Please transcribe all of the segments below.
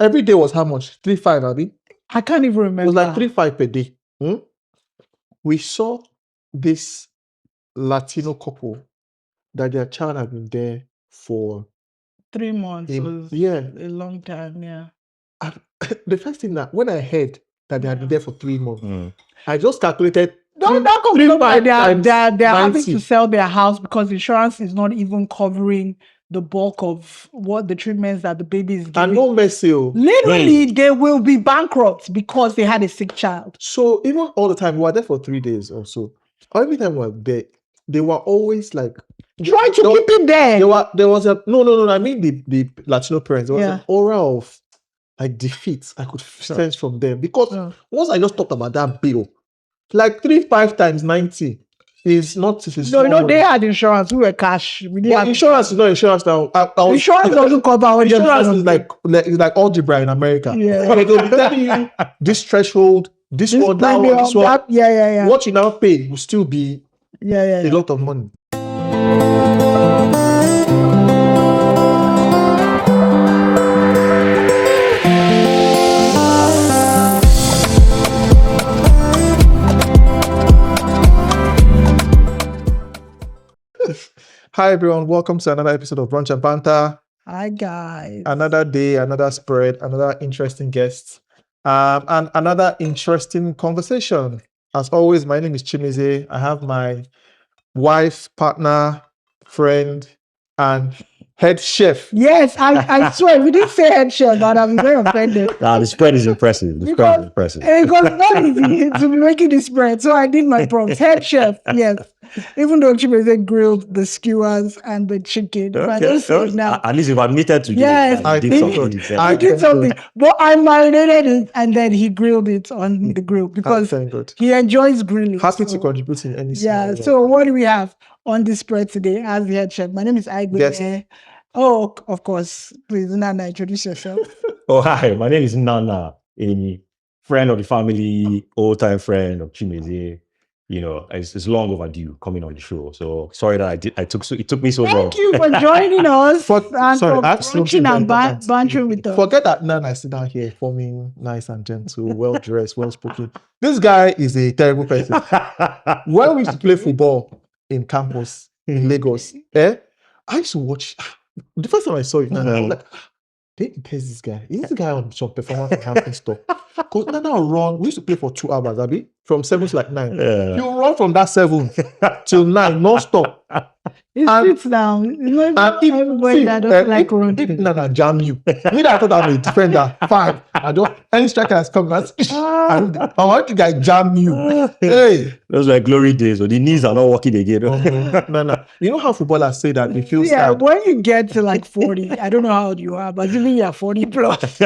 every day was how much? 3-5, Abby? I can't even remember. It was like 3-5 per day. We saw this Latino couple that their child had been there for 3 months. Was yeah, a long time. Yeah. and the first thing that when I heard that they had been there for 3 months, I just calculated. That comes from they're having 90. to sell their house because insurance is not even covering the bulk of what the treatments that the baby is getting. And no mercy. Literally, they will be bankrupt because they had a sick child. So even all the time, we were there for 3 days or so. Every time we were there, they were always like trying to keep it there. There was a no. I mean the Latino parents. There was an aura of like defeat I could sense from them because once I just talked about that bill, like 3-5 times 90 is not. No, they had insurance. We were cash. Insurance is not insurance now. Insurance doesn't cover. Insurance is like algebra in America. Yeah. They will be telling you this threshold, this one, that one, this one. Yeah. What you now pay will still be a lot of money. Hi everyone, welcome to another episode of Brunch and Banter. Hi guys. Another day, another spread, another interesting guest, and another interesting conversation. As always, my name is Chimize. I have my wife, partner, friend, and head chef. Yes, I swear, if you didn't say head chef, but I'm very offended. The spread is impressive. Because it's not easy to be making the spread, so I did my prompts. Head chef, yes. Even though Chimeze grilled the skewers and the chicken. Now. At least you've admitted to yes, I did something. But I marinated it and then he grilled it on the grill because he enjoys grilling. Happy to contribute in any way. So what do we have on the spread today as the head chef? My name is Aigbe. Yes. Oh, of course. Please, Nnanna, introduce yourself. Oh, hi. My name is Nnanna, a friend of the family, old-time friend of Chimeze. You know, it's long overdue coming on the show. So sorry that it took me so long. Thank you for joining us. Brunching and bantering with us. Forget that Nnanna is sitting down here forming nice and gentle, well-dressed, well-spoken. This guy is a terrible person. When we used to play football in campus in Lagos, I used to watch. The first time I saw you, Nnanna, I was like, there's this guy. Is this guy on some performance enhancing stuff? Because Nnanna run, we used to play for 2 hours, Abby, from 7 to like 9. Yeah. You run from that 7 till 9, non-stop. It sits down. Everybody that doesn't like running. If Nnanna jam you, me that I thought I'm a defender, fine. Any striker has come, I want you guys jam you. Hey. Those were glory days. So the knees are not working again. Nnanna, you know how footballers say that they feel sad? When you get to like 40, I don't know how old you are, but even you're 40 plus.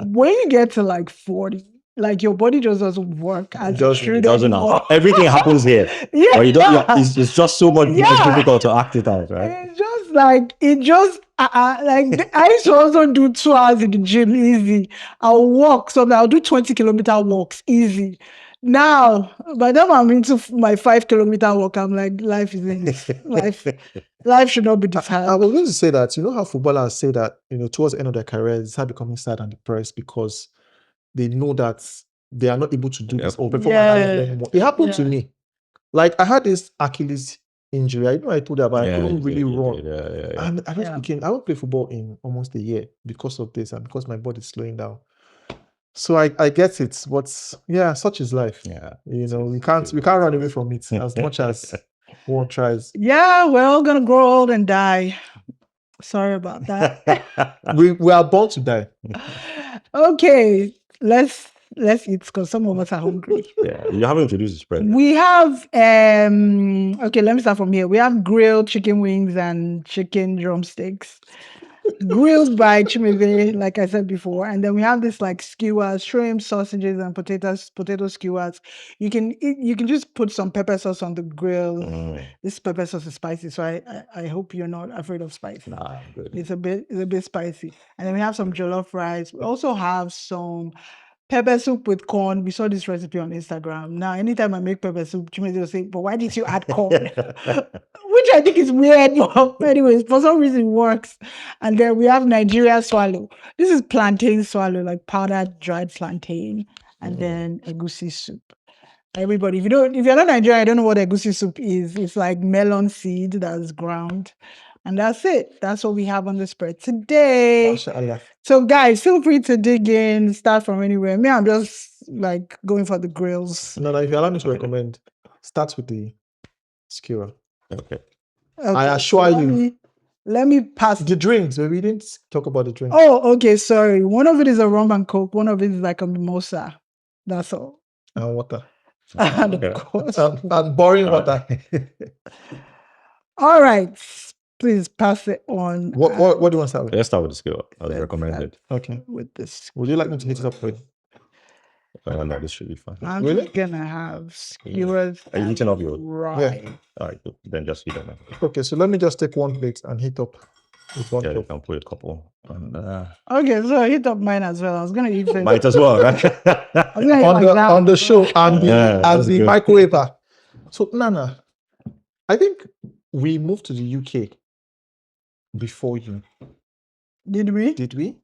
When you get to like 40, like your body just doesn't work as it should. Doesn't everything happens here. Yeah. But you don't. It's just so much more difficult to act it out, right? It's just like I used to also do 2 hours in the gym easy. I'll walk, so I'll do 20-kilometer walks easy. Now, by the time I'm into my 5-kilometer walk, I'm like, life is in life should not be this hard. I was going to say that, you know how footballers say that, towards the end of their careers, they start becoming sad and depressed because they know that they are not able to do this or perform anymore. It happened to me. Like I had this Achilles injury. I told you about I couldn't really run. And I won't play football in almost a year because of this and because my body is slowing down. So I get it, but such is life. Yeah. We can't run away from it as much as one tries. Yeah, we're all gonna grow old and die. Sorry about that. we are born to die. Okay, let's eat because some of us are hungry. Yeah, you haven't introduced the spread. We have okay, let me start from here. We have grilled chicken wings and chicken drumsticks. Grilled by Chimeze, like I said before, and then we have this like skewers, shrimp, sausages, and potato skewers. You can just put some pepper sauce on the grill. This pepper sauce is spicy, so I hope you're not afraid of spice. Nah, I'm good. It's a bit spicy, and then we have some jollof rice. We also have some pepper soup with corn. We saw this recipe on Instagram. Now, anytime I make pepper soup, Chimezi will say, but why did you add corn? Which I think is weird. But anyways, for some reason it works. And then we have Nigeria swallow. This is plantain swallow, like powdered dried plantain. And then egusi soup. Everybody, if you're not Nigerian, I don't know what egusi soup is. It's like melon seed that's ground. And that's it. That's what we have on the spread today. Mashallah. So guys, feel free to dig in, start from anywhere. Me, I'm just like going for the grills. No, if you allow me to recommend, start with the skewer. Okay. I assure you. Let me pass. The drinks, but we didn't talk about the drinks. Oh, okay, sorry. One of it is a rum and coke. One of it is like a mimosa. That's all. And water. And of course. And boring water. All right. Please pass it on. What do you want to start with? Let's start with the skill. I Let's recommended. Okay. With this. Would you like me to hit it up with? No, this should be fine. I'm Really? gonna have skewers. Are you heating up yours? Right. Yeah. All right, then just heat up now. Okay, so let me just take one plate and hit up with one Yeah, you cup. can put a couple. And, Okay, so I hit up mine as well. I was gonna eat it. might as well, right? I was gonna eat On like the that. on the show and the Yeah, and that's the good. microwaver. So Nnanna, I think we moved to the UK before you. Did we? Did we?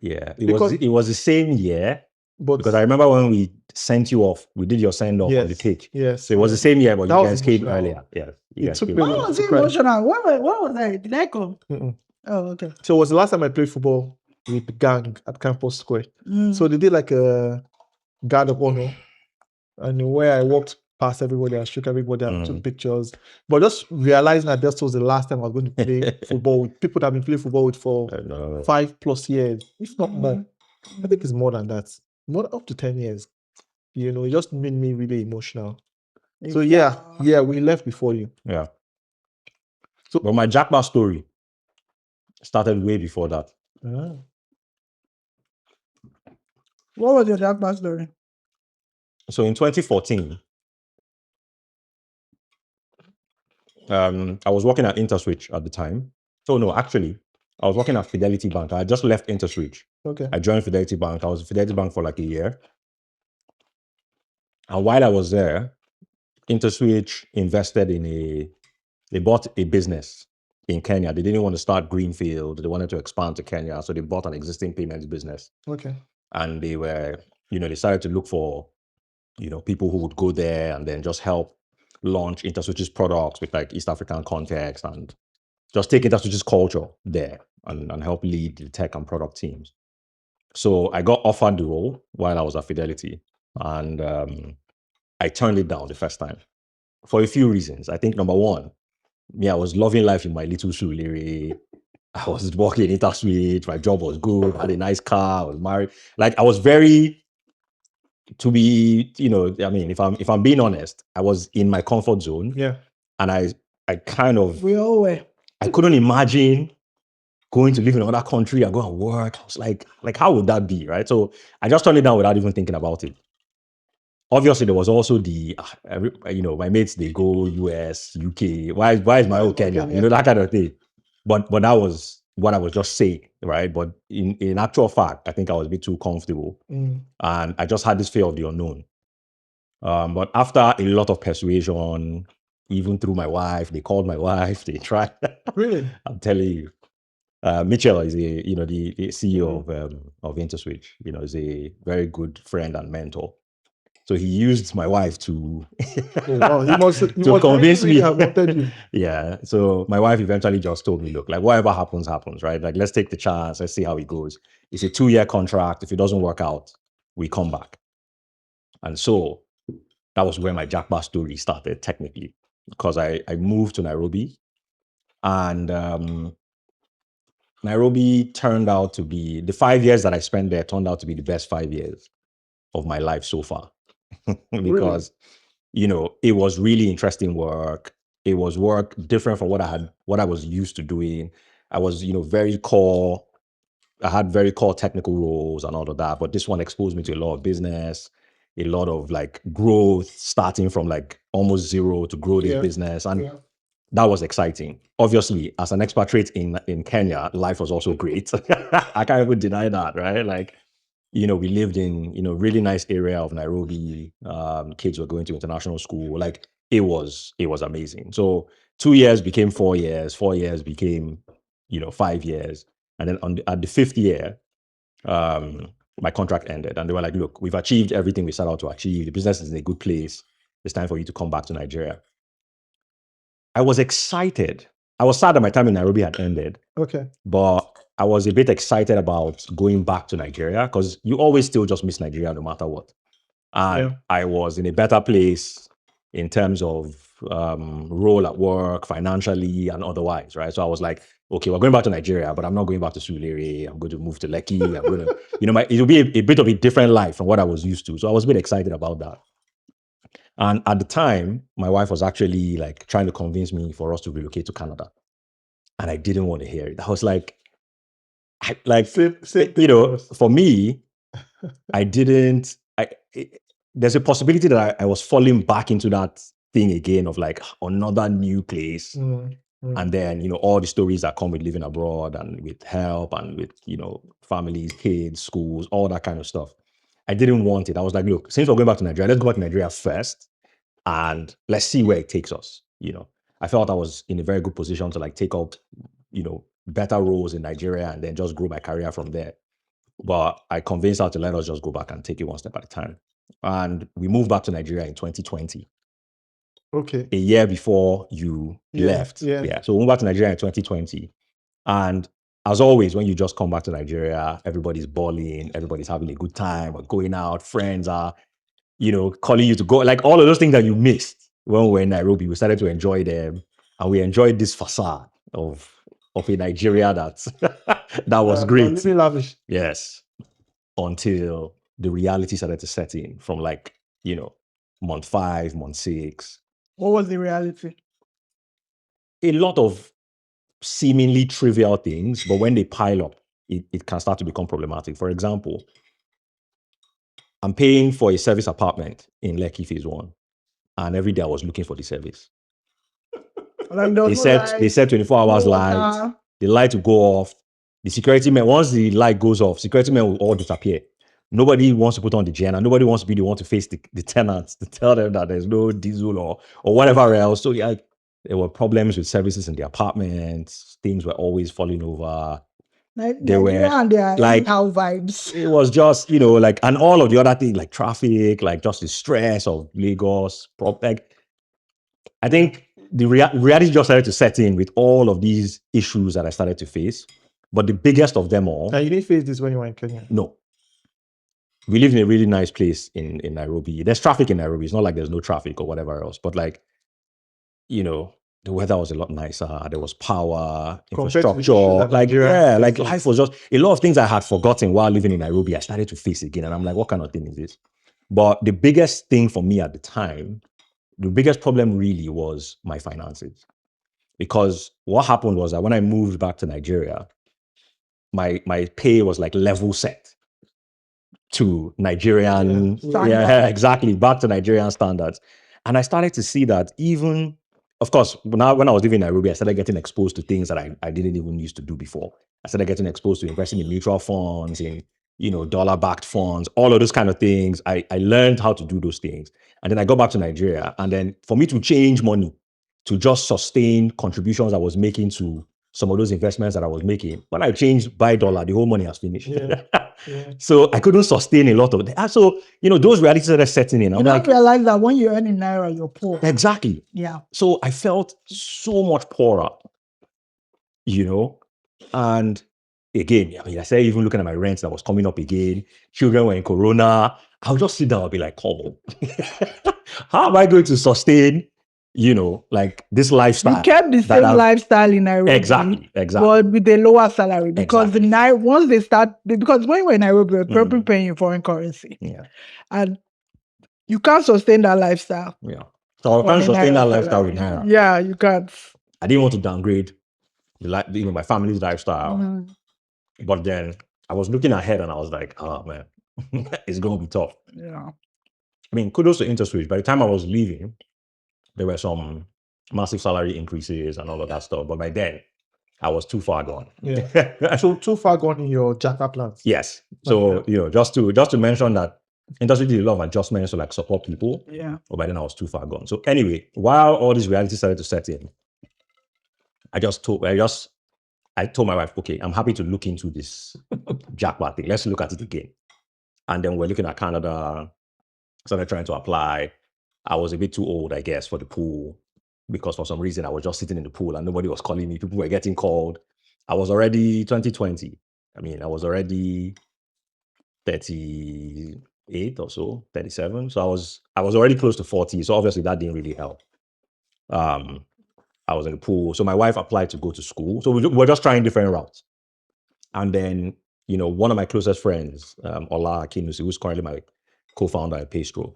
Yeah, Because- it was the same year But because I remember when we sent you off, we did your send off on the pitch. Yes. So it was the same year, but That you was guys came emotional. earlier. Yeah, you It guys took came me- earlier. What was it Right. emotional? What was I? Did I come? Mm-mm. Oh, okay. So it was the last time I played football with the gang at Campus Square. Mm. So they did like a guard of honor, and where I walked past everybody, I shook everybody, I took pictures. But just realizing that this was the last time I was going to play football with people that I've been playing football with for 5+ years, if not more. I think it's more than that, more up to 10 years. You know, it just made me really emotional. So yeah, we left before you. Yeah. So- But my Jackpot story started way before that. Ah. What was your dark past story? So in 2014, I was working at InterSwitch at the time. So no, actually, I was working at Fidelity Bank. I had just left InterSwitch. Okay. I joined Fidelity Bank. I was at Fidelity Bank for like a year. And while I was there, InterSwitch invested they bought a business in Kenya. They didn't want to start Greenfield. They wanted to expand to Kenya. So they bought an existing payments business. Okay. And they were, they started to look for, people who would go there and then just help launch InterSwitch's products with like East African context and just take InterSwitch's culture there and help lead the tech and product teams. So I got offered the role while I was at Fidelity, and I turned it down the first time for a few reasons. I think number one, I was loving life in my little Surulere. I was working in InterSwitch. My job was good. I had a nice car. I was married. Like I was very, to be, if I'm being honest, I was in my comfort zone. Yeah. And I kind of, We all were. I couldn't imagine going to live in another country and go and work. I was like how would that be, right? So I just turned it down without even thinking about it. Obviously, there was also the, my mates, they go US, UK. Why is my own Kenya? That kind of thing. But that was what I was just saying, right? But in actual fact, I think I was a bit too comfortable. And I just had this fear of the unknown. But after a lot of persuasion, even through my wife, they called my wife, they tried. Really? I'm telling you. Mitchell is the CEO of InterSwitch, is a very good friend and mentor. So he used my wife to to convince me. Yeah. So my wife eventually just told me, look, like whatever happens, right? Like let's take the chance. Let's see how it goes. It's a 2-year contract. If it doesn't work out, we come back. And so that was where my jackpot story started, technically, because I moved to Nairobi, and Nairobi turned out to be, the 5 years that I spent there turned out to be the best 5 years of my life so far. Because, it was really interesting work. It was work different from what I was used to doing. I was, very core. I had very core technical roles and all of that, but this one exposed me to a lot of business, a lot of like growth, starting from like almost zero to grow this business. And that was exciting. Obviously, as an expatriate in Kenya, life was also great. I can't even deny that, right? Like, You know, we lived in, you know, really nice area of Nairobi. Kids were going to international school. Like it was amazing. So 2 years became 4 years. 4 years became, you know, 5 years. And then at the 5th year, my contract ended, and they were like, "Look, we've achieved everything we set out to achieve. The business is in a good place. It's time for you to come back to Nigeria." I was excited. I was sad that my time in Nairobi had ended. Okay. But I was a bit excited about going back to Nigeria because you always still just miss Nigeria no matter what. And I was in a better place in terms of role at work, financially and otherwise, right? So I was like, okay, we're going back to Nigeria, but I'm not going back to Sulere. I'm going to move to Lekki. I'm going to, you know, it'll be a bit of a different life from what I was used to. So I was a bit excited about that. And at the time, my wife was actually like trying to convince me for us to relocate to Canada. And I didn't want to hear it. I was like, you know, for me, there's a possibility that I was falling back into that thing again of like another new place. And then, you know, all the stories that come with living abroad and with help and with, you know, families, kids, schools, all that kind of stuff. I didn't want it. I was like, look, since we're going back to Nigeria, let's go back to Nigeria first and let's see where it takes us. You know, I felt I was in a very good position to like take up, you know, better roles in Nigeria and then just grow my career from there. But I convinced her to let us just go back and take it one step at a time. And we moved back to Nigeria in 2020. Okay. A year before you left. Yeah. So we moved back to Nigeria in 2020. And as always, when you just come back to Nigeria, everybody's balling, everybody's having a good time, we're going out, friends are, you know, calling you to go. Like all of those things that you missed when we were in Nairobi, we started to enjoy them. And we enjoyed this facade of a Nigeria that was great. Living lavish. Yes. Until the reality started to set in from like, you know, month 5, month 6. What was the reality? A lot of seemingly trivial things, but when they pile up, it can start to become problematic. For example, I'm paying for a service apartment in Lekki Phase 1, and every day I was looking for the service. Like They said 24 hours light. The light will go off. The security men, once the light goes off, security men will all disappear. Nobody wants to put on the gen, and nobody wants to be the one to face the tenants to tell them that there's no diesel or whatever else. So yeah, there were problems with services in the apartments. Things were always falling over. Like there were like how vibes. It was just, you know, like, and all of the other things like traffic, like just the stress of Lagos. Like, I think the reality just started to set in with all of these issues that I started to face. But the biggest of them all. Now, you didn't face this when you were in Kenya? No. We live in a really nice place in Nairobi. There's traffic in Nairobi. It's not like there's no traffic or whatever else. But like, you know, the weather was a lot nicer. There was power, infrastructure. Like, yeah, like life was just a lot of things I had forgotten while living in Nairobi. I started to face again. And I'm like, what kind of thing is this? But the biggest thing for me at the time, the biggest problem really was my finances. Because what happened was that when I moved back to Nigeria, my pay was like level set to Nigerian, exactly, back to Nigerian standards. And I started to see that even, of course, now when I was living in Nairobi, I started getting exposed to things that I didn't even used to do before. I started getting exposed to investing in mutual funds, in, you know, dollar-backed funds, all of those kind of things. I learned how to do those things. And then I got back to Nigeria. And then for me to change money, to just sustain contributions I was making to some of those investments that I was making, when I changed by dollar, the whole money has finished. So I couldn't sustain a lot of that. So, you know, those realities that are setting in. I'm like, realize that when you earn in Naira, you're poor. Exactly. Yeah. So I felt so much poorer, you know, and again, I mean, I started even looking at my rent that was coming up again. Children were in Corona. I'll just sit down and be like, come on. How am I going to sustain, you know, like this lifestyle? You kept the same lifestyle in Nairobi. Exactly. But with a lower salary. Because once they start, because when you were in Nairobi, you're probably paying in foreign currency. Yeah. And you can't sustain that lifestyle. Yeah. So I can't sustain that lifestyle with Naira. Yeah, you can't. I didn't want to downgrade my family's lifestyle. But then I was looking ahead and I was like, oh man, it's going to be tough. Yeah. I mean, kudos to InterSwitch. By the time I was leaving, there were some massive salary increases and all of that stuff. But by then, I was too far gone. Yeah. So too far gone in your Japa plans. Yes. So, just to mention that industry did a lot of adjustments to like support people. Yeah. But by then I was too far gone. So anyway, while all this reality started to set in, I told my wife, okay, I'm happy to look into this jackpot thing. Let's look at it again. And then we're looking at Canada, started trying to apply. I was a bit too old, I guess, for the pool, because for some reason I was just sitting in the pool and nobody was calling me. People were getting called. I was already 2020. I mean, I was already 38 or so, 37. So I was already close to 40. So obviously that didn't really help. I was in the pool. So my wife applied to go to school. So we're just trying different routes. And then, one of my closest friends, Ola Akinusi, who's currently my co-founder at Pastro,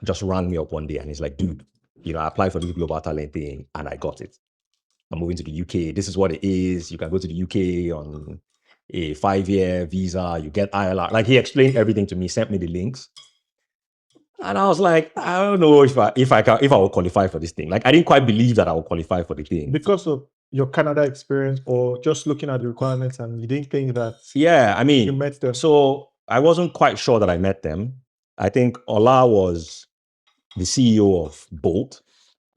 just rang me up one day and he's like, dude, I applied for this global talent thing and I got it. I'm moving to the UK. This is what it is. You can go to the UK on a 5-year visa. You get ILR. Like, he explained everything to me, sent me the links. And I was like, I don't know if I will qualify for this thing. Like, I didn't quite believe that I would qualify for the thing. Because of your Canada experience, or just looking at the requirements and you didn't think that you met them? So I wasn't quite sure that I met them. I think Ola was the CEO of Bolt,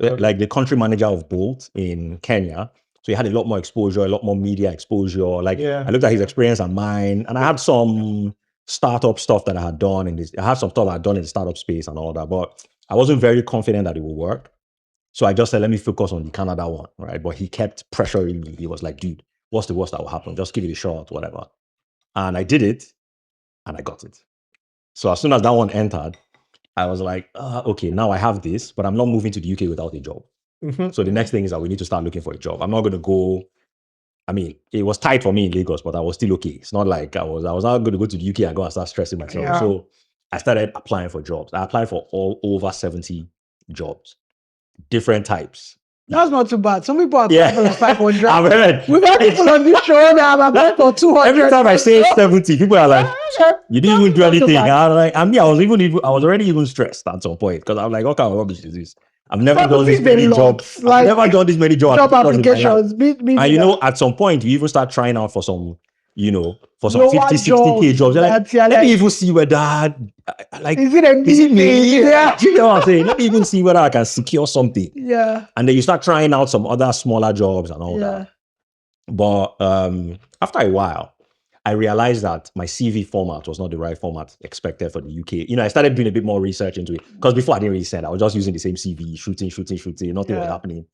like the country manager of Bolt in Kenya. So he had a lot more exposure, a lot more media exposure. Like, I looked at his experience and mine, and I had some startup stuff that I had done in this. I had some stuff I had done in the startup space and all that, but I wasn't very confident that it would work. So I just said, let me focus on the Canada one, right? But he kept pressuring me. He was like, dude, what's the worst that will happen? Just give it a shot, whatever. And I did it, and I got it. So as soon as that one entered, I was like, okay, now I have this, but I'm not moving to the UK without a job. Mm-hmm. So the next thing is that we need to start looking for a job. I'm not going to go. I mean, it was tight for me in Lagos, but I was still okay. It's not like I was not going to go to the UK and go and start stressing myself. Yeah. So I started applying for jobs. I applied for over 70 jobs, different types. That's not too bad. Some people apply for 500. I've heard. We've had people on this show that have applied for 200. Every time I say 70, people are like, you didn't even do anything. I was like, I was already even stressed at some point, because I'm like, what kind of rubbish is this? I've never done this many jobs. Like, I've never done this many job applications. And at some point, you even start trying out for some, for some 50, 60K jobs. You're like, let me even see whether, is it me? Yeah. You know what I'm saying? Let me even see whether I can secure something. Yeah. And then you start trying out some other smaller jobs and all that. But after a while, I realized that my CV format was not the right format expected for the UK. I started doing a bit more research into it, because before I didn't really send. I was just using the same CV, shooting, nothing was happening.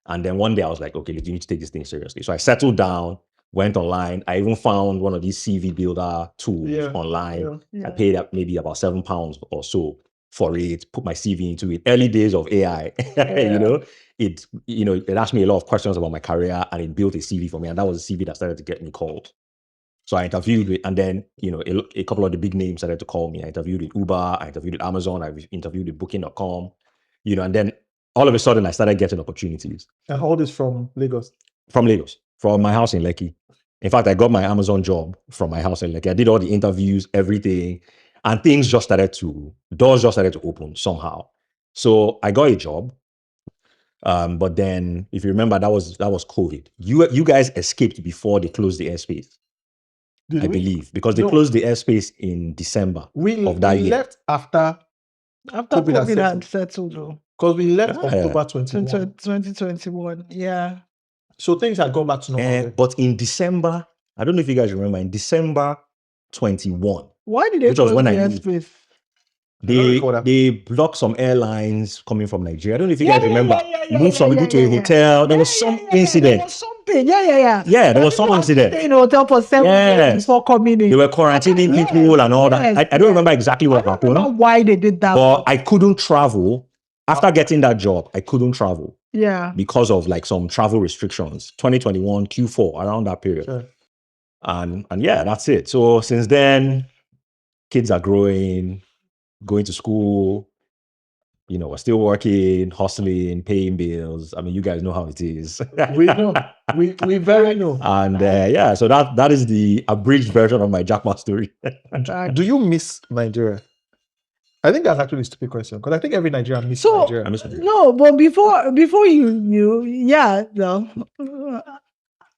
And then one day I was like, okay, you need to take this thing seriously. So I settled down, went online. I even found one of these CV builder tools online. I paid maybe about £7 or so for it, put my CV into it. Early days of AI, it asked me a lot of questions about my career, and it built a CV for me. And that was a CV that started to get me called. So I interviewed with, and then, a couple of the big names started to call me. I interviewed with Uber, I interviewed with Amazon, I interviewed with Booking.com, and then all of a sudden I started getting opportunities. And all this from Lagos? From Lagos, from my house in Lekki. In fact, I got my Amazon job from my house in Lekki. I did all the interviews, everything, and doors just started to open somehow. So I got a job. But then, if you remember, that was COVID. You guys escaped before they closed the airspace. I believe, because they closed the airspace in December of that year. We left after COVID had settled, though. Because we left October 2021. Yeah. So things had gone back to normal. But in December, I don't know if you guys remember, in December 21. Why did they close the airspace? They blocked some airlines coming from Nigeria. I don't know if you guys remember. Moved some people to a hotel. There was some incident. There was something. Yeah, there was some incident. Stay in a hotel for 7 days before coming in. They were quarantining people and all that. I don't remember exactly what happened. I don't know why they did that. But I couldn't travel. After getting that job, I couldn't travel. Yeah. Because of like some travel restrictions. 2021, Q4, around that period. Sure. And that's it. So since then, kids are growing, going to school, we're still working, hustling, paying bills. I mean, you guys know how it is. We know. We very know. And so that is the abridged version of my jackpot story. Do you miss Nigeria? I think that's actually a stupid question, because I think every Nigerian misses Nigeria. No, but before you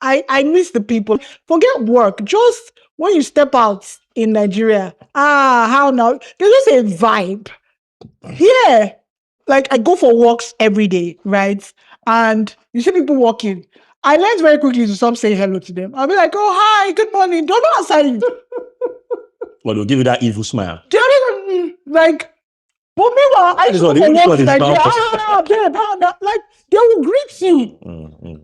I miss the people. Forget work. Just when you step out in Nigeria, how now? There's just a vibe. Yeah. Like I go for walks every day, right? And you see people walking. I learned very quickly to stop saying hello to them. I'll be like, oh, hi, good morning. Don't know answer you. Well, they'll give you that evil smile. They're not even, like, but meanwhile, I This just go one- for this walks one in is Nigeria. bound Babe, like, they will greet you.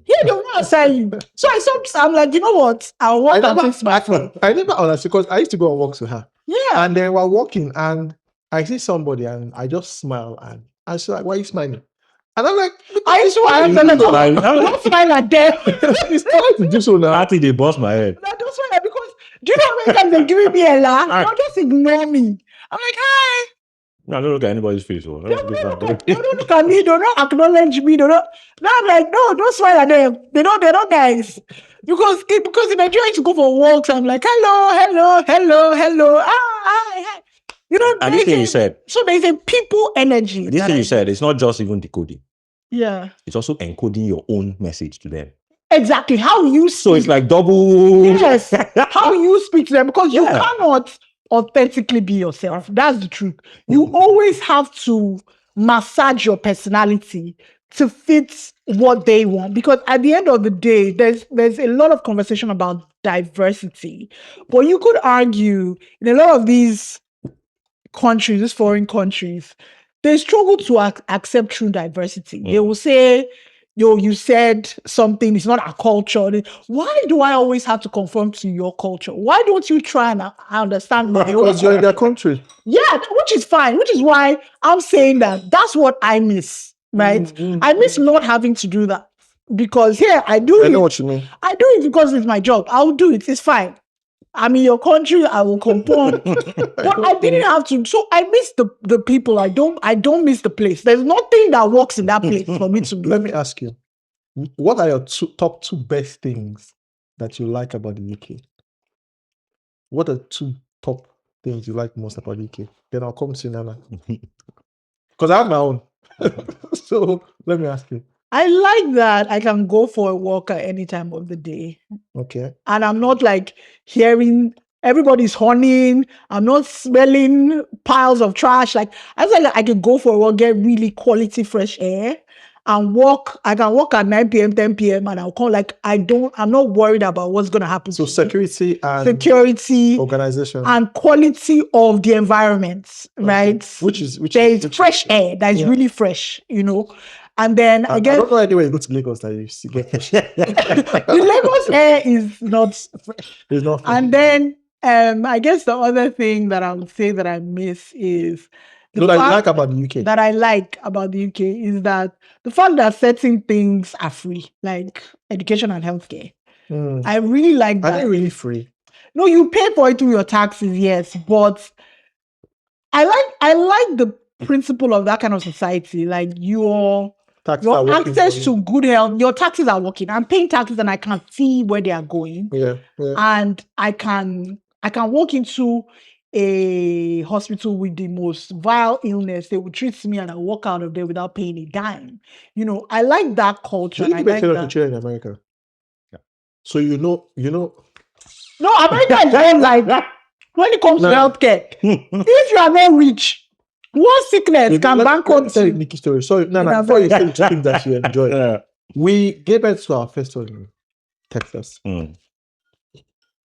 Here, they will not answer you. So I'm like, you know what? I'll walk and fix my phone. I never understood because I used to go on walks with her. Yeah. And then we're walking and I see somebody and I just smile and she's like, why are you smiling? And I'm like, I used to don't smile at them. it's trying to do so now. I think they bust my head. I don't smile because do you know how many times they're giving me a laugh? They'll just ignore me. I'm like, hi. No, I don't look at anybody's face. Oh. They don't look at me, they don't acknowledge me, they don't. Now I'm like, no, don't smile at them. They're not guys. Because in Nigeria, I used to go for walks. I'm like, hello. Hi. You know, And this thing you said, so there's a people energy. this thing you said, it's not just even decoding. Yeah. It's also encoding your own message to them. Exactly. How you speak. So it's like double. Yes. How you speak to them, because you Yeah. cannot authentically be yourself. That's the truth. You always have to massage your personality to fit what they want. Because at the end of the day, there's a lot of conversation about diversity. But you could argue in a lot of these countries, these foreign countries, they struggle to accept true diversity. They will say, yo, you said something, it's not our culture. Why do I always have to conform to your culture? Why don't you try and understand my own? Because you're in their country. Yeah, which is fine, which is why I'm saying that that's what I miss, right? I miss not having to do that. Because here, I do I know it. what you mean. I do it because it's my job. I'll do it. It's fine. I'm in your country. I will conform. But I didn't have to. So I miss the people. I don't miss the place. There's nothing that works in that place for me to be. Let me ask you, what are your top two best things that you like about the UK? What are two top things you like most about the UK? Then I'll come to Nnanna. Because I have my own. So let me ask you. I like that I can go for a walk at any time of the day. Okay. And I'm not like hearing everybody's horning. I'm not smelling piles of trash. Like I feel like I can go for a walk, get really quality fresh air and walk. I can walk at 9 p.m., 10 p.m. and I'll come like I'm not worried about what's gonna happen. So to me. security, organization, and quality of the environment, right? Which is there's fresh air that is really fresh, you know. And then I guess I don't know anywhere you go to Lagos that you see get fresh. the Lagos air is not fresh. It's not fresh. And then I guess the other thing that I would say that I miss is that I like about the UK. That I like about the UK is that the fact that certain things are free, like education and healthcare. I really like that. Are they really free? No, you pay for it through your taxes, yes, but I like the principle of that kind of society. Like your access to good health, your taxes are working. I'm paying taxes and I can see where they are going. Yeah. And I can walk into a hospital with the most vile illness. They will treat me and I walk out of there without paying a dime. You know, I like that culture. You like that. In America. Yeah. So you know. No, America is not like that. When it comes to healthcare, if you are not rich, what sickness can bankrupt you? Nikki story. Sorry, before you say the thing that you enjoy, we gave birth to our first one in Texas.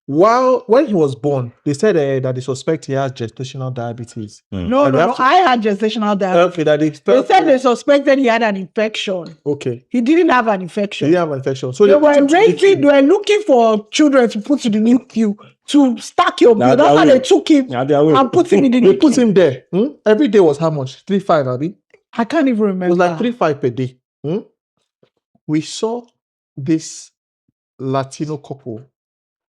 When he was born, they said that they suspect he has gestational diabetes. No, I had gestational diabetes. Okay, they said they suspected he had an infection. Okay. He didn't have an infection. He didn't have an infection. So they were looking for children to put to the NICU to stack your blood. That's why they took him and put him in the NICU. They put him there. Every day was how much? 3.5, Abby? I can't even remember. It was like 3.5 per day. We saw this Latino couple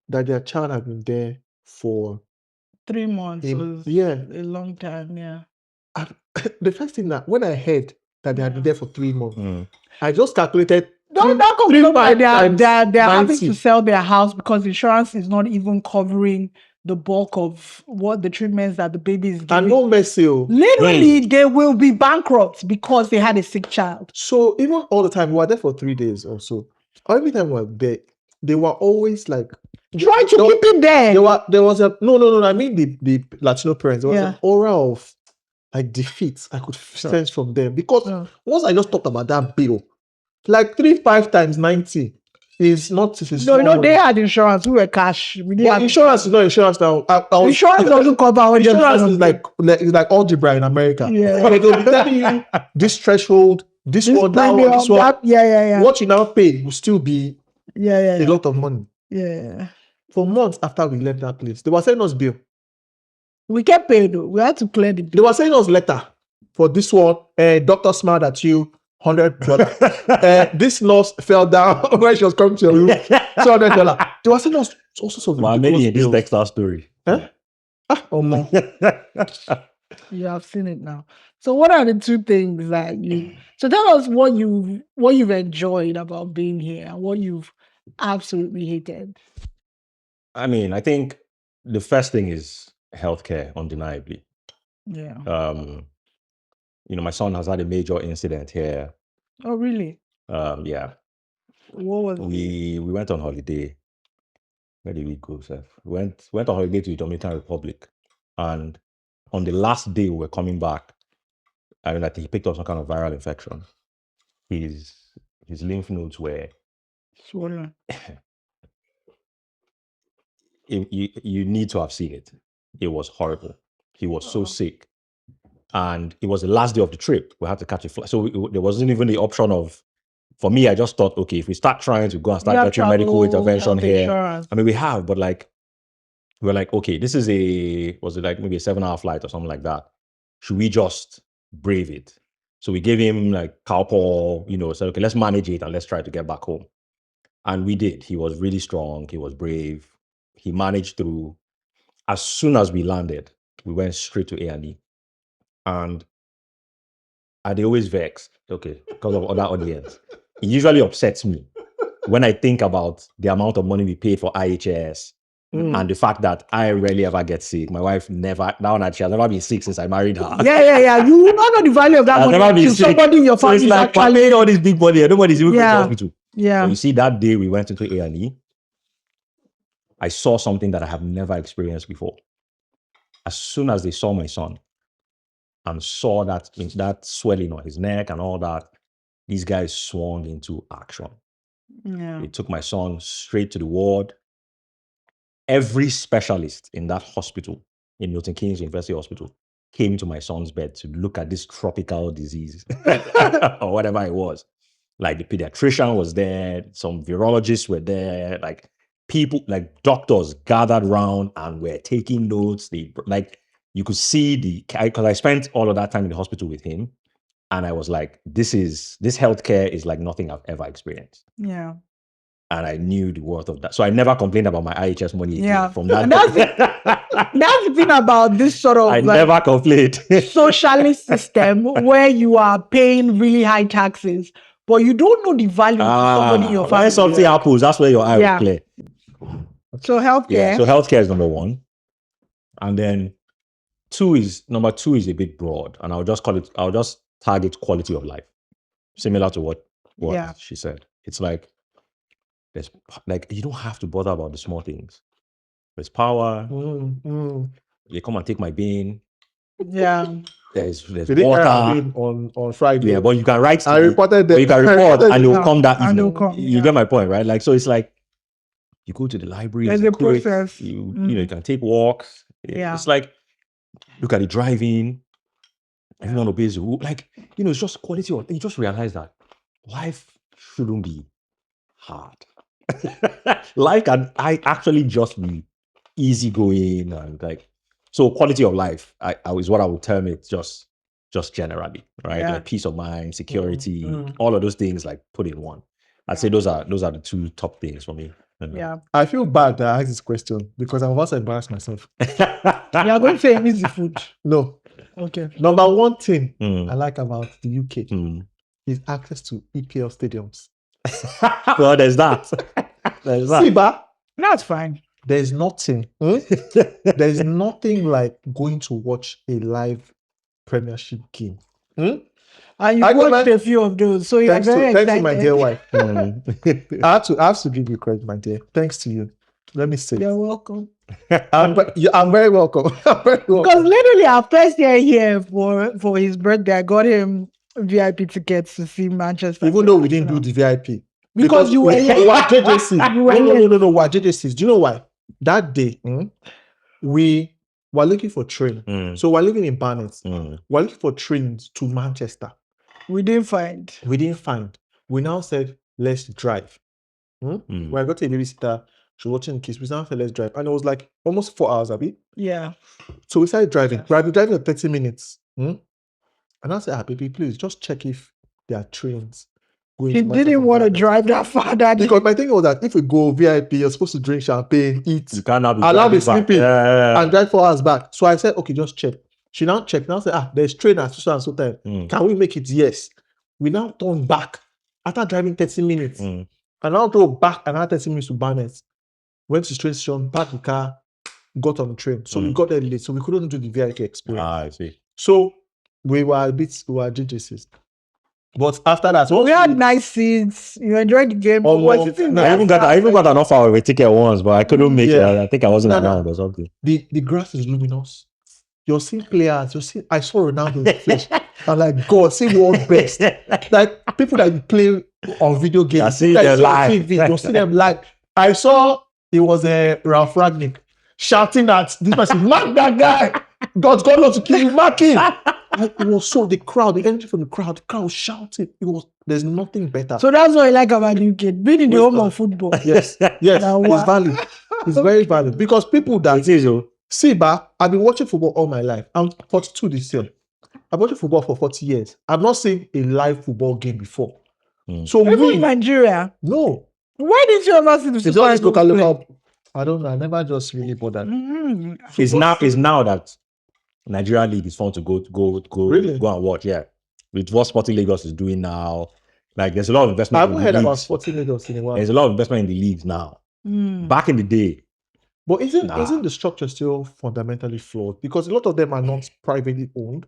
that their child had been there for 3 months. It was a long time, yeah. And the first thing that when I heard that they had been there for 3 months, I just calculated. They're having to sell their house because insurance is not even covering the bulk of what the treatments that the baby is getting. And no mercy. Literally, they will be bankrupt because they had a sick child. So even all the time, we were there for 3 days or so. Every time we were there, they were always like Try to keep him there. there was a no. I mean the Latino parents. There was an aura of like defeat I could sense from them because once I just talked about that bill, like 3-5 times 90 is not. No, they had insurance. We were cash. But insurance is not insurance now. Insurance doesn't cover. Insurance is like algebra in America. Yeah. They'll be telling you this threshold, this one, that one, this one. Yeah. What you now pay will still be a lot of money. Yeah. For months after we left that place, they were sending us bill. We kept paying though. We had to clear the bill. They were sending us letter for this one. Doctor smiled at you, $100. This nurse fell down when she was coming to your room, $200. They were sending us also so. Maybe in this Dexter story. Huh? Oh man. You have seen it now. So what are the two things that you? So tell us what you've enjoyed about being here and what you've absolutely hated. I mean, I think the first thing is healthcare, undeniably. Yeah. My son has had a major incident here. Oh, really? Yeah. What was we went on holiday. Where did we go, Seth? We went on holiday to the Dominican Republic, and on the last day we were coming back, I think he picked up some kind of viral infection. His lymph nodes were swollen. You need to have seen it. It was horrible. He was so sick. And it was the last day of the trip. We had to catch a flight. So there wasn't even the option of, for me, I just thought, okay, if we start trying to go and start getting medical intervention here, insurance. I mean, we have, but like, we're like, okay, this is was it like maybe a 7-hour flight or something like that? Should we just brave it? So we gave him like Calpol, said, okay, let's manage it and let's try to get back home. And we did. He was really strong. He was brave. He managed through. As soon as we landed, we went straight to A&E. And they always vexed, okay, because of other audience. It usually upsets me when I think about the amount of money we paid for IHS and the fact that I rarely ever get sick. My wife never, she has never been sick since I married her. Yeah. You will not know the value of that money. Never been sick. Somebody in your family so it's like paying all this big money. Nobody's even going to the hospital. Yeah. So you see, that day we went into A&E, I saw something that I have never experienced before. As soon as they saw my son and saw that swelling on his neck and all that, these guys swung into action. Yeah. They took my son straight to the ward. Every specialist in that hospital, in Milton Keynes University Hospital, came to my son's bed to look at this tropical disease or whatever it was. Like the pediatrician was there, some virologists were there, like people, like doctors gathered around and were taking notes. You could see because I spent all of that time in the hospital with him, and I was like, this healthcare is like nothing I've ever experienced. Yeah. And I knew the worth of that. So I never complained about my IHS money from that. And that's the thing about this sort of never complained. socialist system where you are paying really high taxes, but you don't know the value of somebody in your family. When something happens, that's where your eye will clear. So healthcare. Yeah, so healthcare is number one. And then number two is a bit broad. And I'll just target quality of life. Similar to what she said. It's like, you don't have to bother about the small things. There's power. You come and take my bean. Yeah. There's water on Friday. Yeah, but you can write. I reported them. You can report and you'll come that evening. You get my point, right? Like, so it's like you go to the library. There's a process. You can take walks. Yeah. It's like look at the driving. Everyone obeys the rule. Like, it's just quality of. You just realize that life shouldn't be hard. Life can actually just be easygoing and like, so quality of life is what I would term it just generally, right? Like peace of mind, security, all of those things like put in one. I'd say those are the two top things for me. Yeah. I feel bad that I asked this question because I've also embarrassed myself. You are going to say easy food. No. Okay. Number one thing I like about the UK is access to EPL stadiums. Well, there's that. See, that's fine. There's nothing. There's nothing like going to watch a live Premiership game. And I you got watched my- a few of those, so you're very Thanks to excited. my dear wife. Mm. I have to give you credit, my dear. Thanks to you. Let me say. You're welcome. I'm very welcome. I'm very welcome. Because literally our first year here for his birthday, I got him VIP tickets to see Manchester. Even though we didn't do the VIP. Because you were here. We're JJC. You were No, we're JJCs. Do you know why? That day, we were looking for train. Mm. So we're living in Barnet. Mm. We're looking for trains to Manchester. We didn't find. We didn't find. We now said, let's drive. Mm. When I got to a babysitter, she was watching kids. We now said, let's drive. And it was like almost 4 hours, Abby. Yeah. So we started driving. We've been driving for 30 minutes. And I said, baby, please just check if there are trains going He to Manchester didn't from want to Barnet. drive that far that day. Because my thing was that if we go VIP, you're supposed to drink champagne, eat, You cannot be allow me driving back. sleeping, Yeah. and drive 4 hours back. So I said, okay, just check. She now checked. Now said, there's train at so and so time. Mm. Can we make it? Yes. We now turn back after driving 30 minutes. Mm. And now drove back another 30 minutes to Barnet. Went to the train station, parked the car, got on the train. So we got there late. So we couldn't do the VIP experience. I see. So we were JJCs. But after that, We had nice seats. You enjoyed the game. Oh, But no. sitting No, I there even got an offer of a ticket once, but I couldn't make it. Yeah. I think I wasn't No, no. around or something. the grass is luminous. You're seeing players. I saw Ronaldo in the flesh. I'm like, God, see world best. Like people that play on video games. I see that them you on live. TV, you see them live. I saw it was Ralph Ragnick shouting at this person, mark that guy. God's going on to kill you, mark him. Like, it was so the energy from the crowd was shouting. There's nothing better. So that's what I like about UK. Being in the home of football. yes, Now it's what? valid. It's very valid because people that It is, oh. see, I've been watching football all my life. I'm 42 this year. I've watched football for 40 years. I've not seen a live football game before. So Even we in Nigeria. no. Why didn't you ever see the It's Super always Eagles play? local. I don't know. I never just really bothered. It's now that Nigeria League is fun to go Really? go and watch. Yeah, with what Sporting Lagos is doing now, like there's a lot of I investment. haven't in heard the about leagues. Sporting Lagos in a while. There's a lot of investment in the leagues now. Back in the day, But isn't Nah. the structure still fundamentally flawed? Because a lot of them are not privately owned.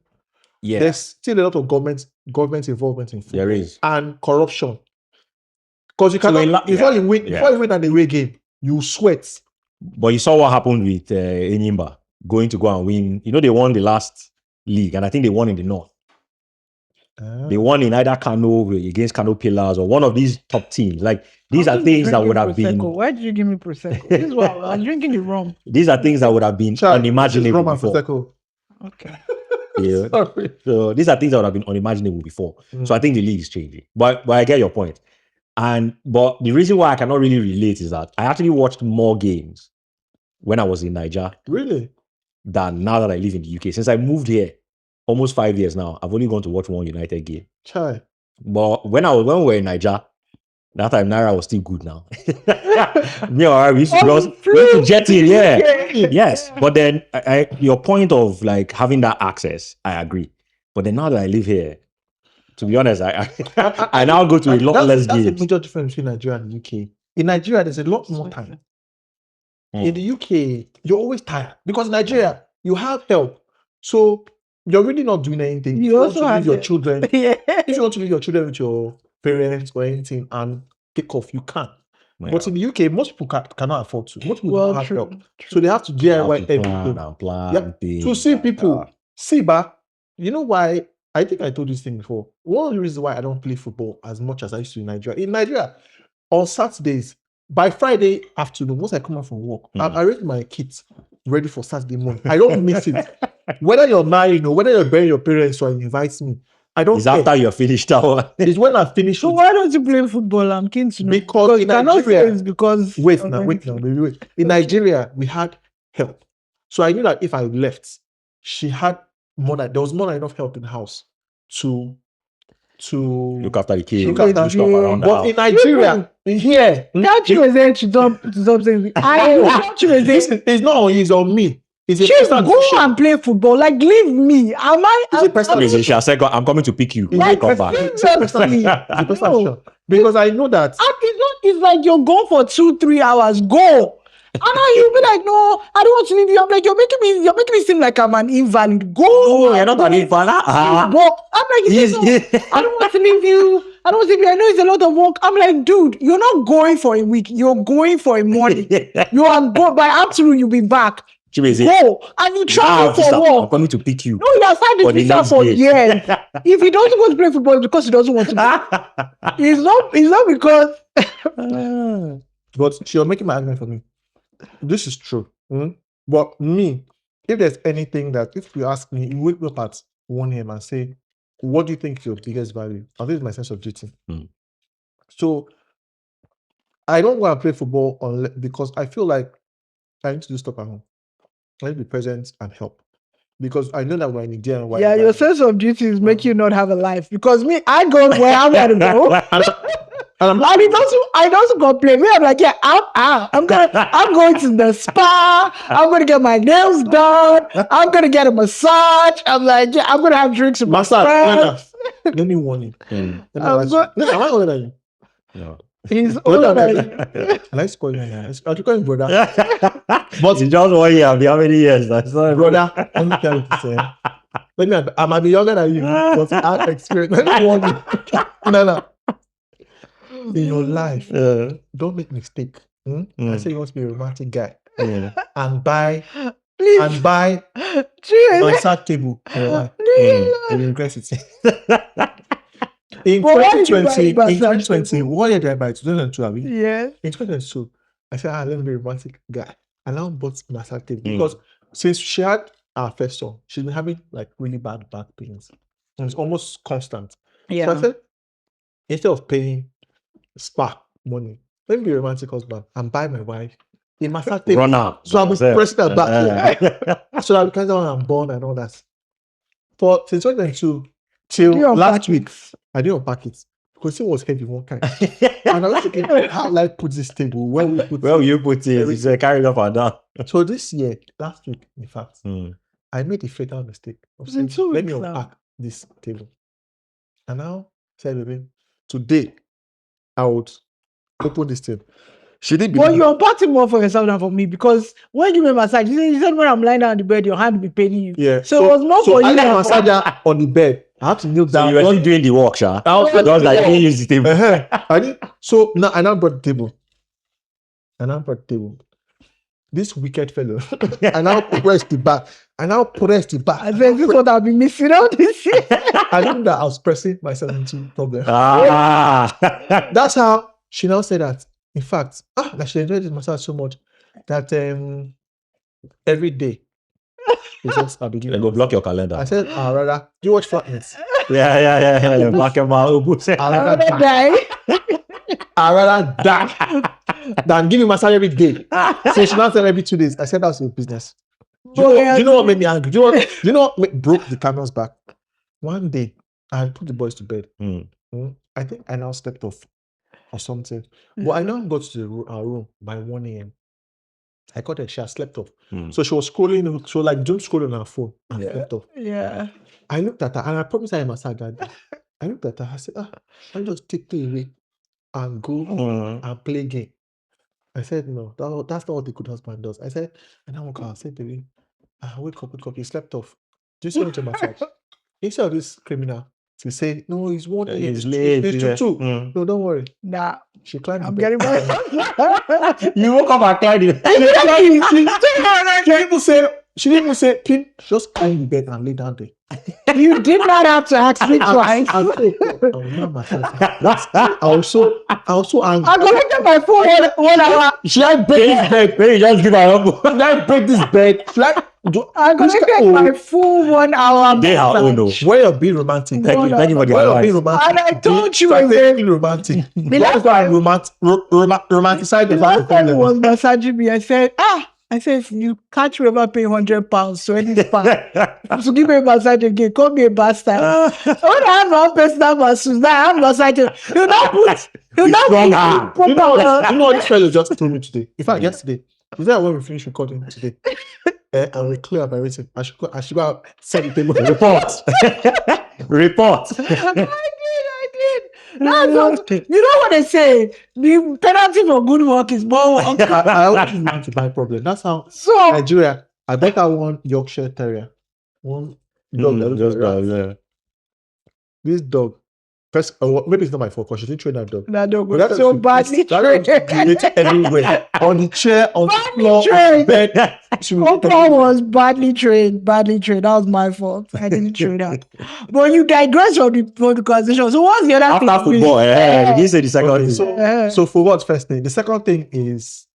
yeah, There's still a lot of government involvement in football. there is. And corruption. Because you So cannot before you win an away game, you sweat. But you saw what happened with Enyimba going to go and win. You know, they won the last league, and I think they won in the north. They won in either Kano against Kano Pillars or one of these top teams. Like these are things that would have been. Why did you give me Prosecco? This is what I was drinking the rum. These are things that would have been unimaginable Roman before. Prosecco. Okay. Yeah. Sorry. So these are things that would have been unimaginable before. So I think the league is changing. But I get your point. But the reason why I cannot really relate is that I actually watched more games when I was in Niger Really? than now that I live in the UK. Since I moved here almost 5 years now, I've only gone to watch one United game. Chai. But when we were in Niger, that time Naira was still good now. Me or I, we used to jet in, yeah. Yes. But then your point of like having that access, I agree. But then now that I live here, to be honest, I now go to a lot less That's the games. major difference between Nigeria and the UK. In Nigeria, there's a lot more time. In the UK, you're always tired. Because in Nigeria, you have help. So you're really not doing anything. You want also to have leave your help. children. Yeah. If you want to leave your children with your parents or anything and take off, you can. But in the UK, most people cannot afford to. Most people don't have True. help. So they have to DIY everything. Plan things. To see people, you know why? I think I told this thing before. One of the reasons why I don't play football as much as I used to in Nigeria. In Nigeria, on Saturdays, by Friday afternoon, once I come out from work, I already my kids ready for Saturday morning. I don't miss it. Whether you're married or whether you're burying your parents or you invite me, I don't It's care. after you're finished that one. It's when I finish. So why don't you play football? I'm keen to know. Because in you cannot say Nigeria- it's because Wait of now. anything. Wait. In Nigeria, we had help. So I knew that if I left, there was more than enough help in the house to Look after the kids. Look after- do stuff around the But house. in Nigeria, here, That you was there to stop saying I thought you was there. it's not on you, it's on me. It's a Chief, personal go decision. and play football. Like, leave me. Am I? It's a personal Listen, she has said, I'm coming to pick you. It's Like, Come back. It's a personal No. decision. Because I know that It's like you're gone for 2-3 hours. Go. And now you'll be like, no, I don't want to leave you. I'm like, you're making me seem like I'm an invalid. Go. No, you're not an invalid. Go. I'm like, you say, no, I don't want to leave you. I don't want to leave you. I know it's a lot of work. I'm like, dude, you're not going for a week. You're going for a morning. You are going by afternoon. You'll be back. Go. And you travel for work. I'm coming to pick you. No, he has had this visa for years. If he doesn't want to play football, it's because he doesn't want to play. It's not because. But she was making my argument for me. This is true. But me, if there's anything that, if you ask me, you wake up at 1 a.m. and say, what do you think is your biggest value? I'll this is my sense of duty. So I don't want to play football because I feel like I need to do stuff at home. I need to be present and help. Because I know that we're in Nigeria. Yeah, your sense of duty is make you not have a life. Because me, I go where I want to go. And I don't complain. Me, I'm like, yeah, I'm going to the spa. I'm going to get my nails done. I'm going to get a massage. I'm like, yeah, I'm going to have drinks with my friends. Let me warn you. Am I older than you? No. He's older than you. I like to call you I can call you brother. But it's just 1 year. How many years? That's not brother. Let me tell you this. I might be younger than you, but I have experience. Let me warn you. Nnanna. In your life, don't make mistake. I say you want to be a romantic guy and buy my sad table. You regret it. In 2020, what year did I buy? 2002, have we? Yeah. In 2022, I said, let me be a romantic guy. And I now bought my sad table because since she had our first son, she's been having like really bad back pains. And it's almost constant. Yeah. So I said, instead of paying spa money, let me be a romantic husband and buy my wife a massage table. Run out. So I'll be pressing her back. So that because I'm born and all that. But since 2022 till last week, I didn't unpack it because it was heavy one kind. And I was thinking, how will I put this table? Where will you put it? It's carried up and down. So this year, last week, in fact, I made a fatal mistake of saying, let me unpack this table. And now, said, baby, today, I would open this table. She didn't believe. But you're unpacking more for yourself than for me because when you made massage, you said when I'm lying down on the bed, your hand will be paining you. Yeah. So it was more for you. I got massage on the bed. I have to kneel down. So you were still doing the work, Sha. Just like you use the table. I did. So now I now brought the table. This wicked fellow. I now pressed the back. I said, this is what I'll be missing out this year. I knew that I was pressing myself into problem. That's how she now said that. In fact, that she enjoyed this massage so much that every day I'll be giving. Go block your calendar. I said, rather, do you watch Flatness? Yeah. Black and white. I'd rather die than give you massage every day. So she now said every 2 days. I said that's your business. Do you know what made me angry? Do you know what broke the camel's back? One day, I put the boys to bed. I think I now stepped off or something. But I now got to our room by 1 a.m. I caught her. She had slept off. So she was scrolling. So like, don't scroll on her phone. And slept off. Yeah. I looked at her and I promised her a massage that day. I looked at her. I said, I'll just take you away and go and play game. I said, no, that's not what a good husband does. I said, and I woke up. I said, baby, wake up. You slept off. Do you want to massage? Instead of this criminal to say, no, he's 1 a.m. He's late. It's 2. No, don't worry. Nah. She climbed. I'm getting back. You woke up and climbed it. She didn't even say, Pin, just climb the bed and lay down there. You did not have to ask me twice. I was so angry. I'm going to get my phone 1 hour. Should I break this bed? Maybe just give her elbow. Should I break this bed? I'm going to get my full 1 hour. They are no. Where you're being romantic. Thank you for the advice. And I told you being romantic. The last time romanticize the last time he was massaging me, I said, if you can't remember paying £100, so it's fine. So give me a massage again, call me a bastard. When I have one personal massage, I have massage. You know what this fellow just told me today? In fact, yesterday. Is that when we finish recording today? And we clear up everything. I should go set the table. Report. I did. That's what, you know what they say? The penalty for good work is more work. I always want to buy problem. That's how So Nigeria. I bet I want Yorkshire Terrier. One dog. that looks like rat. This dog. First, maybe it's not my fault because she didn't train that dog. that dog But was that so dog badly trained. urinated everywhere. On the chair, on the Badly floor, trained. bed. She was Oprah was badly trained. That was my fault. I didn't train her. But you digress from the conversation. So what's the other thing? After football, you didn't say the second Okay, thing. so for what first thing? The second thing is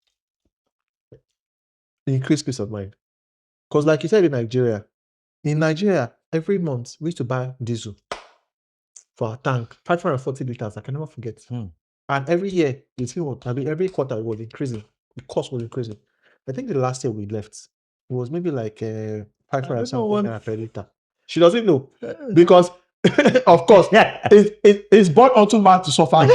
increased peace of mind. Because like you said in Nigeria, every month we used to buy diesel for our tank, 540 liters. I can never forget. And every year, every quarter it was increasing. The cost was increasing. I think the last year we left, it was maybe like 500 something naira per liter. She doesn't know because, of course, it's born unto man to suffer.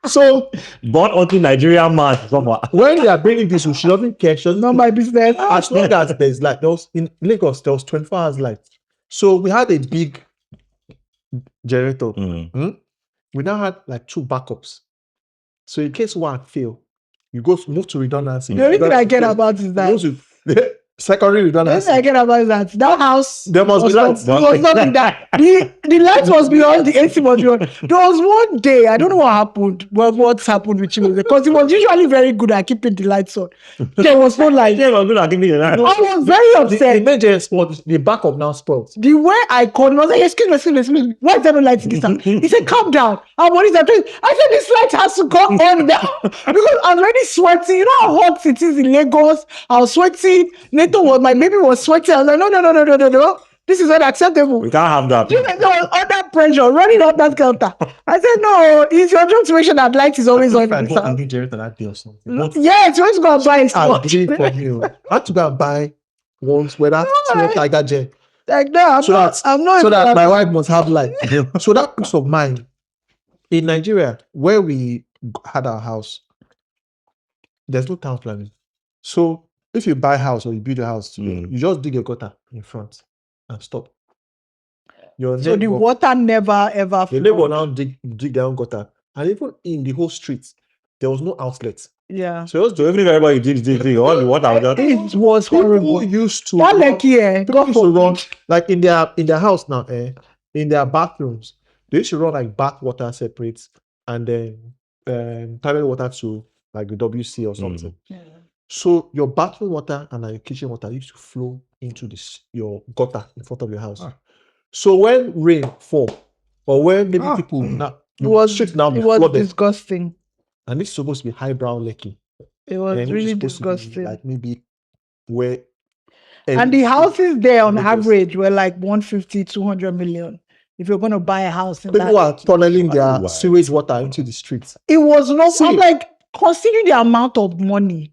So, born unto Nigerian man to suffer. When they are bringing this, she doesn't care. She doesn't Not my business. As long as there's light, in Lagos, there was 24 hours light. So we had a big generator. We now had like 2 backups. So in case one fail, you move to redundancy. The only thing I care about is that secondary redundancy. The only thing I care about is that house. There must be lights. Was not in that. The lights was beyond, the AC was beyond. There was one day, I don't know what happened. What's happened with him? Because he was usually very good at keeping the lights on. There was no light. He was good at keeping the lights on. I was very upset. The major spot, the backup now spoiled. The way I called him, I was like, excuse me. Why is there no light in this house? He said, calm down. What is that? I said, this light has to go on now. Because I was already sweating. You know how hot it is in Lagos? I was sweating. My baby was sweating. I was like, no. This is unacceptable. We can't have that. You know, there was under pressure, running up that counter. I said, no, it's your job to make sure that light is always on. I bought a new generator that day or something. Yes, you want to go and buy it. I had to go and buy ones where that tiger gen. Like, no, I'm not. So that my wife must have light. So that peace of mind. In Nigeria, where we had our house, there's no town planning. So if you buy a house or you build a house, you just dig a gutter in front and stop. So the water never ever. The neighbor now dig their own gutter, and even in the whole street, there was no outlet. Yeah. So everybody dig all the water. It was horrible. People used to run like in their house now. In their bathrooms, they used to run like bath water separate, and then toilet water to like the WC or something. Yeah. So your bathroom water and your kitchen water used to flow into your gutter in front of your house. So when rain fall, or when maybe people now it was disgusting. And it's supposed to be highbrow Lekki. It was really disgusting. Like maybe where and the houses there on average were like 150, 200 million. If you're going to buy a house, people are tunneling their sewage water into the streets. It was not. I'm like, considering the amount of money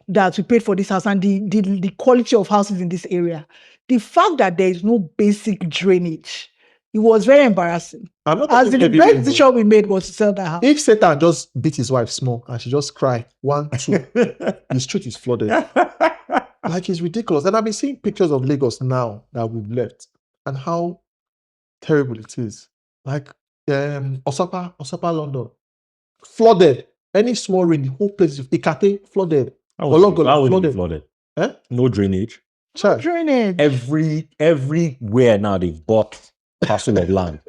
that we paid for this house and the quality of houses in this area, the fact that there is no basic drainage, it was very embarrassing. As the best decision we made was to sell that house. If Satan just beat his wife small and she just cry 1, 2, the street is flooded. Like, it's ridiculous. And I've been seeing pictures of Lagos now that we've left and how terrible it is. Like Osapa, London, flooded. Any small rain, the whole place is Ikate flooded. Flooded. No drainage. Drainage. Everywhere now they've bought parcel of land.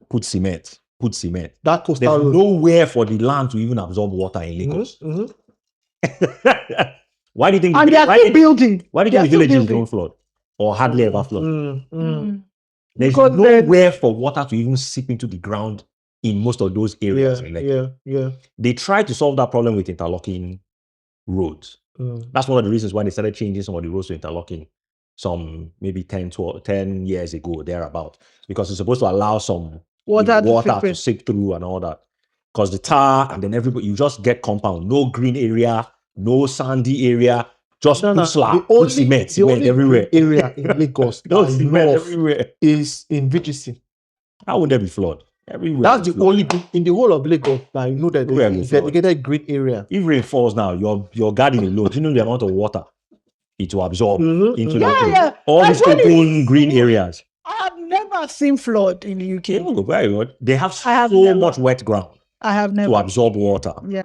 Put cement. That coastal There's nowhere for the land to even absorb water in Lagos. Why do you think? And they are still building. Why do you think the villages don't flood or hardly ever flood? There's nowhere for water to even seep into the ground in most of those areas. They tried to solve that problem with interlocking roads. That's one of the reasons why they started changing some of the roads to interlocking some maybe 10 years ago, thereabout, because it's supposed to allow some water to seep through and all that. Because the tar and then everybody, you just get compound, no green area, no sandy area, just put slab, put cement everywhere. Area in Lagos everywhere is in VGC. How would there be flood? Everywhere. That's the only in the whole of Lagos that you know that there is dedicated green area. If rain falls now, your garden alone, do you know the amount of water it will absorb into that place? All these open green areas. I have never seen flood in the UK. Very good. They have I have so never. much wet ground I have to never. absorb water. Yeah.